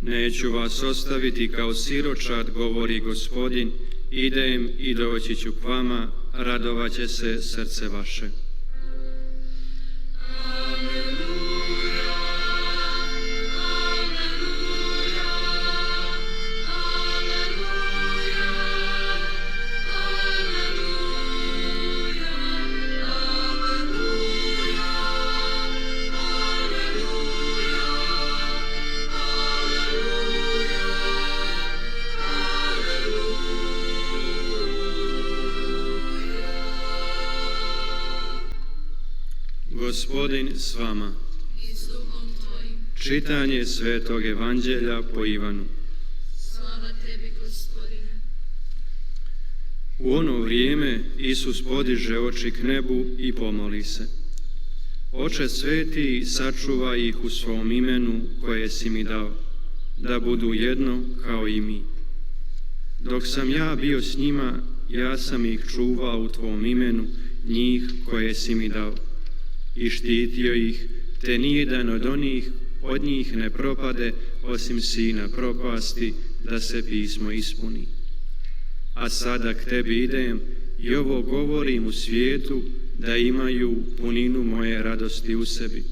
Neću vas ostaviti kao siročad, govori Gospodin, idem i doći ću k vama, radovat će se srce vaše. Gospodin s vama. Čitanje Svetog Evanđelja po Ivanu. Slava tebi, Gospodine. U ono vrijeme Isus podiže oči k nebu i pomoli se. Oče sveti, sačuvaj ih u svom imenu koje si mi dao, da budu jedno kao i mi. Dok sam ja bio s njima, ja sam ih čuvao u tvom imenu, njih koje si mi dao. I štitio ih, te nijedan od njih ne propade, osim sina propasti, da se pismo ispuni. A sada k tebi idem i ovo govorim u svijetu, da imaju puninu moje radosti u sebi.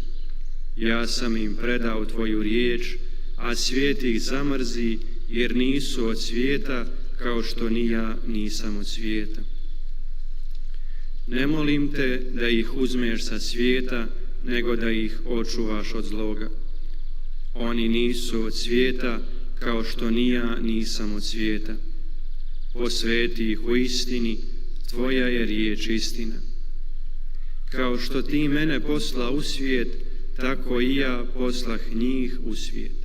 Ja sam im predao tvoju riječ, a svijet ih zamrzi, jer nisu od svijeta, kao što ni ja nisam od svijeta. Ne molim te da ih uzmeš sa svijeta, nego da ih očuvaš od zloga. Oni nisu od svijeta, kao što ni ja nisam od svijeta. Posveti ih u istini, tvoja je riječ istina. Kao što ti mene posla u svijet, tako i ja poslah njih u svijet.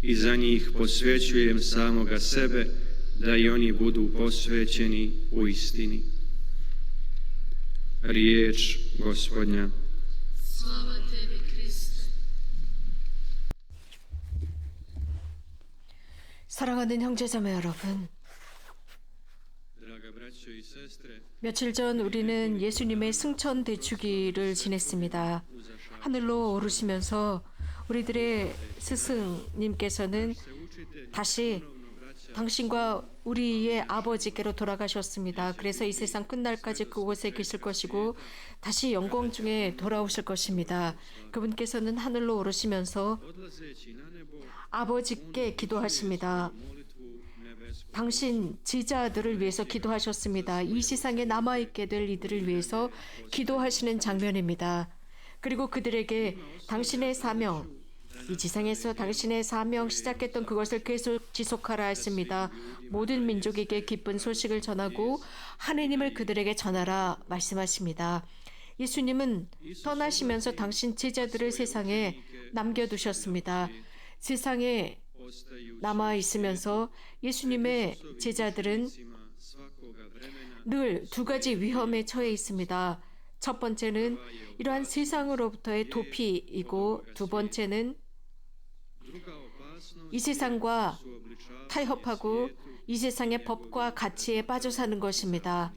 I za njih posvećujem samoga sebe, da i oni budu posvećeni u istini. Riječ Gospodnja. Slava tebi, Kriste. 사랑하는 형제자매 여러분, Draga braćo i sestre, 며칠 전 우리는 예수님의 승천 대축일을 지냈습니다. 하늘로 오르시면서 우리들의 스승님께서는 다시 당신과 우리의 아버지께로 돌아가셨습니다. 그래서 이 세상 끝날까지 그곳에 계실 것이고 다시 영광 중에 돌아오실 것입니다. 그분께서는 하늘로 오르시면서 아버지께 기도하십니다. 당신 제자들을 위해서 기도하셨습니다. 이 세상에 남아있게 될 이들을 위해서 기도하시는 장면입니다. 그리고 그들에게 당신의 사명, 이 지상에서 당신의 사명 시작했던 그것을 계속 지속하라 했습니다. 모든 민족에게 기쁜 소식을 전하고 하느님을 그들에게 전하라 말씀하십니다. 예수님은 떠나시면서 당신 제자들을 세상에 남겨두셨습니다. 세상에 남아있으면서 예수님의 제자들은 늘 두 가지 위험에 처해 있습니다. 첫 번째는 이러한 세상으로부터의 도피이고, 두 번째는 이 세상과 타협하고 이 세상의 법과 가치에 빠져 사는 것입니다.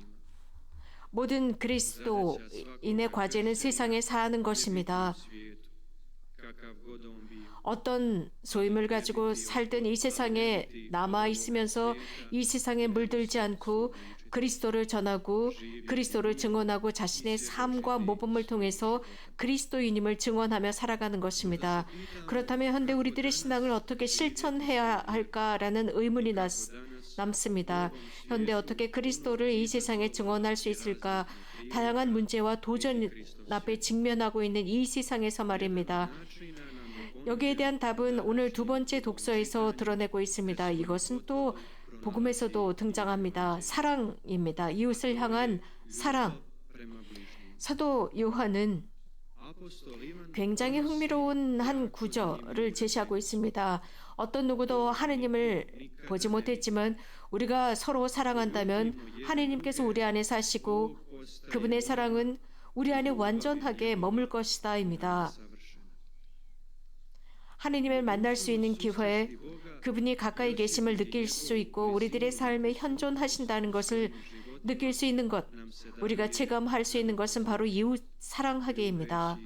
모든 그리스도인의 과제는 세상에 사는 것입니다. 어떤 소임을 가지고 살든 이 세상에 남아있으면서 이 세상에 물들지 않고 그리스도를 전하고 그리스도를 증언하고 자신의 삶과 모범을 통해서 그리스도인임을 증언하며 살아가는 것입니다. 그렇다면 현대 우리들의 신앙을 어떻게 실천해야 할까라는 의문이 남습니다. 현대 어떻게 그리스도를 이 세상에 증언할 수 있을까? 다양한 문제와 도전 앞에 직면하고 있는 이 세상에서 말입니다. 여기에 대한 답은 오늘 두 번째 독서에서 드러내고 있습니다. 이것은 또 복음에서도 등장합니다. 사랑입니다. 이웃을 향한 사랑. 사도 요한은 굉장히 흥미로운 한 구절을 제시하고 있습니다. 어떤 누구도 하느님을 보지 못했지만 우리가 서로 사랑한다면 하느님께서 우리 안에 사시고 그분의 사랑은 우리 안에 완전하게 머물 것이다입니다. 하느님을 만날 수 있는 기회에 그분이 가까이 계심을 느낄 수 있고 우리들의 삶에 현존하신다는 것을 느낄 수 있는 것, 우리가 체감할 수 있는 것은 바로 이웃 사랑하기입니다.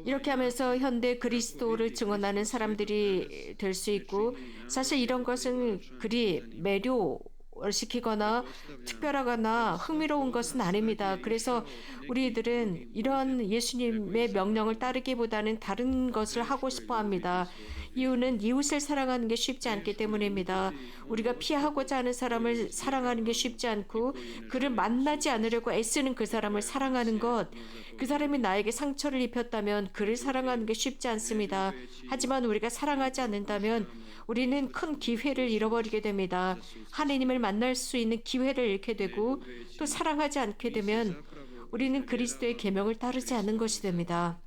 이렇게 하면서 현대 그리스도를 증언하는 사람들이 될 수 있고, 사실 이런 것은 그리 매료시키거나 특별하거나 흥미로운 것은 아닙니다. 그래서 우리들은 이런 예수님의 명령을 따르기보다는 다른 것을 하고 싶어 합니다. 이유는 이웃을 사랑하는 게 쉽지 않기 때문입니다. 우리가 피하고자 하는 사람을 사랑하는 게 쉽지 않고, 그를 만나지 않으려고 애쓰는 그 사람을 사랑하는 것, 그 사람이 나에게 상처를 입혔다면 그를 사랑하는 게 쉽지 않습니다. 하지만 우리가 사랑하지 않는다면 우리는 큰 기회를 잃어버리게 됩니다. 하나님을 만날 수 있는 기회를 잃게 되고, 또 사랑하지 않게 되면 우리는 그리스도의 계명을 따르지 않는 것이 됩니다.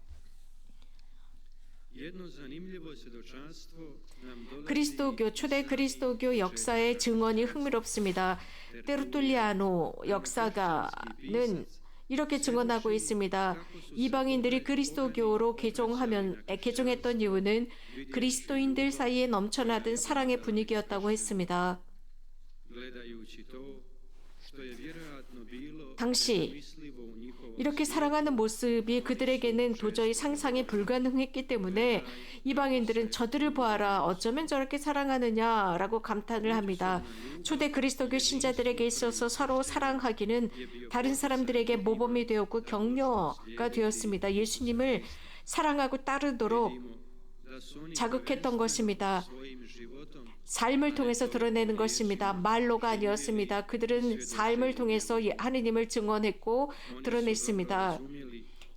그리스도교, 초대 그리스도교 역사의 증언이 흥미롭습니다. 테르툴리아노 역사가는 이렇게 증언하고 있습니다. 이방인들이 그리스도교로 개종했던 이유는 그리스도인들 사이에 넘쳐나던 사랑의 분위기였다고 했습니다. 당시 이렇게 사랑하는 모습이 그들에게는 도저히 상상이 불가능했기 때문에 이방인들은 저들을 보아라, 어쩌면 저렇게 사랑하느냐라고 감탄을 합니다. 초대 그리스도교 신자들에게 있어서 서로 사랑하기는 다른 사람들에게 모범이 되었고 격려가 되었습니다. 예수님을 사랑하고 따르도록 자극했던 것입니다. 삶을 통해서 드러내는 것입니다. 말로가 아니었습니다. 그들은 삶을 통해서 하느님을 증언했고 드러냈습니다.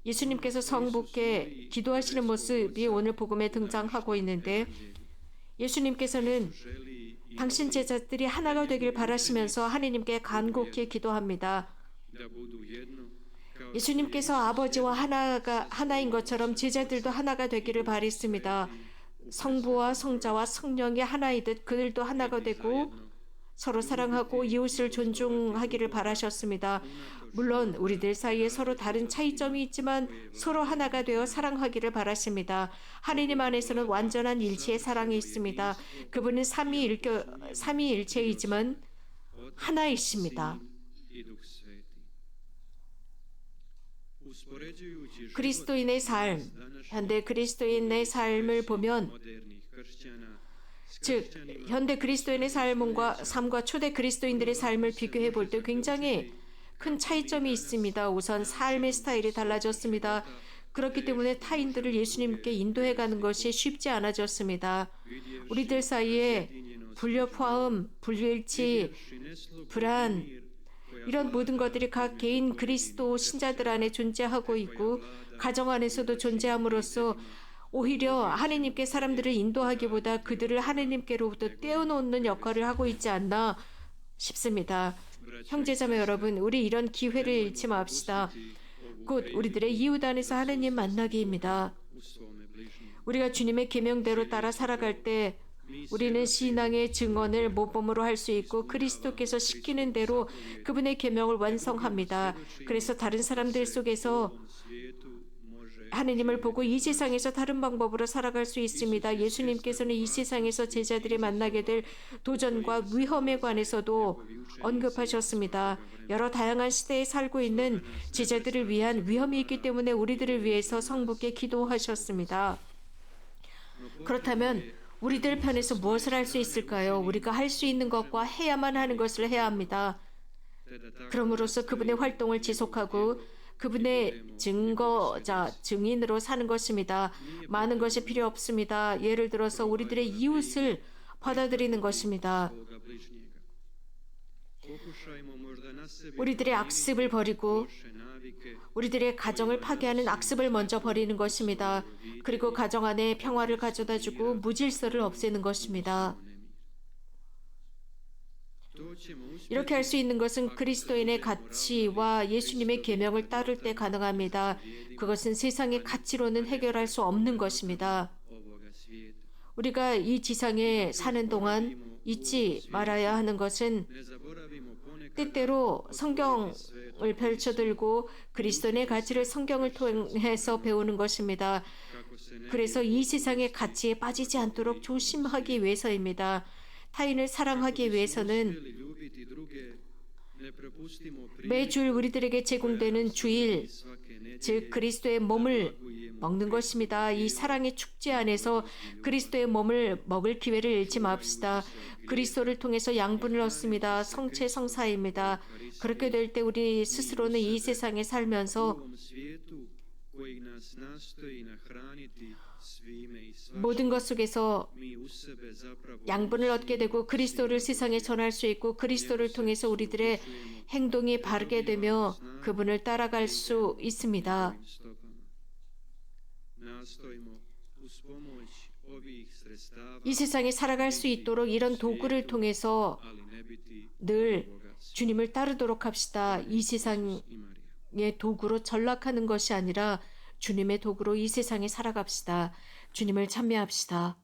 예수님께서 성부께 기도하시는 모습이 오늘 복음에 등장하고 있는데, 예수님께서는 당신 제자들이 하나가 되길 바라시면서 하느님께 간곡히 기도합니다. 예수님께서 아버지와 하나인 것처럼 제자들도 하나가 되기를 바랬습니다. 성부와 성자와 성령이 하나이듯 그들도 하나가 되고 서로 사랑하고 이웃을 존중하기를 바라셨습니다. 물론 우리들 사이에 서로 다른 차이점이 있지만 서로 하나가 되어 사랑하기를 바라십니다. 하느님 안에서는 완전한 일체의 사랑이 있습니다. 그분은 삼위일체이지만 하나이십니다. 그리스도인의 삶, 현대 그리스도인의 삶을 보면, 즉 현대 그리스도인의 삶과 초대 그리스도인들의 삶을 비교해 볼 때 굉장히 큰 차이점이 있습니다. 우선 삶의 스타일이 달라졌습니다. 그렇기 때문에 타인들을 예수님께 인도해 가는 것이 쉽지 않아졌습니다. 우리들 사이에 불협화음, 불일치, 불안, 이런 모든 것들이 각 개인 그리스도 신자들 안에 존재하고 있고 가정 안에서도 존재함으로써 오히려 하나님께 사람들을 인도하기보다 그들을 하나님께로부터 떼어놓는 역할을 하고 있지 않나 싶습니다. 형제자매 여러분, 우리 이런 기회를 잃지 맙시다. 곧 우리들의 이웃 안에서 하나님 만나기입니다. 우리가 주님의 계명대로 따라 살아갈 때 우리는 신앙의 증언을 모범으로 할 수 있고 그리스도께서 시키는 대로 그분의 계명을 완성합니다. 그래서 다른 사람들 속에서 하느님을 보고 이 세상에서 다른 방법으로 살아갈 수 있습니다. 예수님께서는 이 세상에서 제자들이 만나게 될 도전과 위험에 관해서도 언급하셨습니다. 여러 다양한 시대에 살고 있는 제자들을 위한 위험이 있기 때문에 우리들을 위해서 성부께 기도하셨습니다. 그렇다면 우리들 편에서 무엇을 할 수 있을까요? 우리가 할 수 있는 것과 해야만 하는 것을 해야 합니다. 그럼으로써 그분의 활동을 지속하고 그분의 증거자, 증인으로 사는 것입니다. 많은 것이 필요 없습니다. 예를 들어서 우리들의 이웃을 받아들이는 것입니다. 우리들의 악습을 버리고 우리들의 가정을 파괴하는 악습을 먼저 버리는 것입니다. 그리고 가정 안에 평화를 가져다주고 무질서를 없애는 것입니다. 이렇게 할 수 있는 것은 그리스도인의 가치와 예수님의 계명을 따를 때 가능합니다. 그것은 세상의 가치로는 해결할 수 없는 것입니다. 우리가 이 지상에 사는 동안 잊지 말아야 하는 것은 때때로 성경을 펼쳐들고 그리스도인의 가치를 성경을 통해서 배우는 것입니다. 그래서 이 세상의 가치에 빠지지 않도록 조심하기 위해서입니다. 타인을 사랑하기 위해서는 매주 우리들에게 제공되는 주일, 즉 그리스도의 몸을 먹는 것입니다. 이 사랑의 축제 안에서 그리스도의 몸을 먹을 기회를 잃지 맙시다. 그리스도를 통해서 양분을 얻습니다. 성체 성사입니다. 그렇게 될 때 우리 스스로는 이 세상에 살면서 모든 것 속에서 양분을 얻게 되고 그리스도를 세상에 전할 수 있고 그리스도를 통해서 우리들의 행동이 바르게 되며 그분을 따라갈 수 있습니다. 이 세상에 살아갈 수 있도록 이런 도구를 통해서 늘 주님을 따르도록 합시다. 이 세상의 도구로 전락하는 것이 아니라 주님의 도구로 이 세상에 살아갑시다. 주님을 찬미합시다.